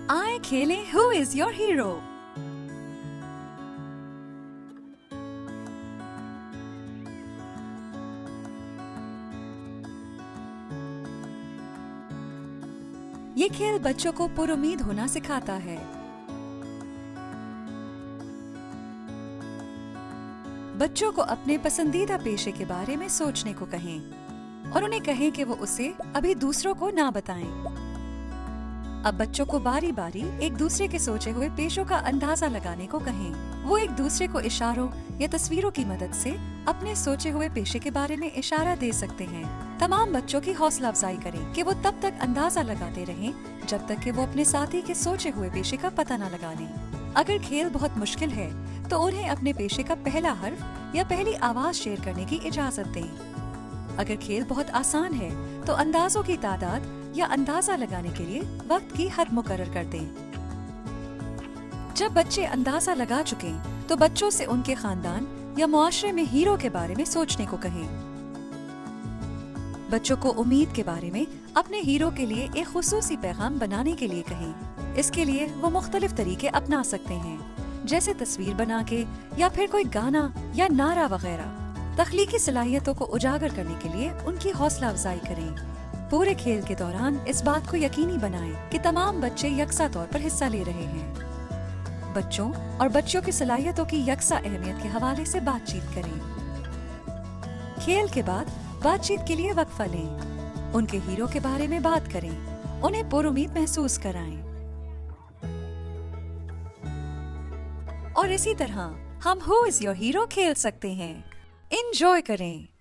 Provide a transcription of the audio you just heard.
آئے کھیلیں ہو is your hero. یہ کھیل بچوں کو پر امید ہونا سکھاتا ہے۔ بچوں کو اپنے پسندیدہ پیشے کے بارے میں سوچنے کو کہیں اور انہیں کہیں کہ وہ اسے ابھی دوسروں کو نہ بتائیں۔ اب بچوں کو باری باری ایک دوسرے کے سوچے ہوئے پیشوں کا اندازہ لگانے کو کہیں۔ وہ ایک دوسرے کو اشاروں یا تصویروں کی مدد سے اپنے سوچے ہوئے پیشے کے بارے میں اشارہ دے سکتے ہیں۔ تمام بچوں کی حوصلہ افزائی کریں کہ وہ تب تک اندازہ لگاتے رہیں جب تک کہ وہ اپنے ساتھی کے سوچے ہوئے پیشے کا پتہ نہ لگا لیں۔ اگر کھیل بہت مشکل ہے تو انہیں اپنے پیشے کا پہلا حرف یا پہلی آواز شیئر کرنے کی اجازت دیں۔ اگر کھیل بہت آسان ہے تو اندازوں کی تعداد یا اندازہ لگانے کے لیے وقت کی حد مقرر کر دیں۔ جب بچے اندازہ لگا چکیں تو بچوں سے ان کے خاندان یا معاشرے میں ہیرو کے بارے میں سوچنے کو کہیں۔ بچوں کو امید کے بارے میں اپنے ہیرو کے لیے ایک خصوصی پیغام بنانے کے لیے کہیں۔ اس کے لیے وہ مختلف طریقے اپنا سکتے ہیں، جیسے تصویر بنا کے یا پھر کوئی گانا یا نعرہ وغیرہ۔ تخلیقی صلاحیتوں کو اجاگر کرنے کے لیے ان کی حوصلہ افزائی کریں۔ پورے کھیل کے دوران اس بات کو یقینی بنائیں کہ تمام بچے یکساں طور پر حصہ لے رہے ہیں۔ بچوں اور بچیوں کی صلاحیتوں کی یکساں اہمیت کے حوالے سے بات چیت کریں۔ کھیل کے بعد بات چیت کے لیے وقفہ لیں۔ ان کے ہیرو کے بارے میں بات کریں، انہیں پر امید محسوس کرائیں۔ اور اسی طرح ہم ہو از یور ہیرو کھیل سکتے ہیں۔ انجوائے کریں۔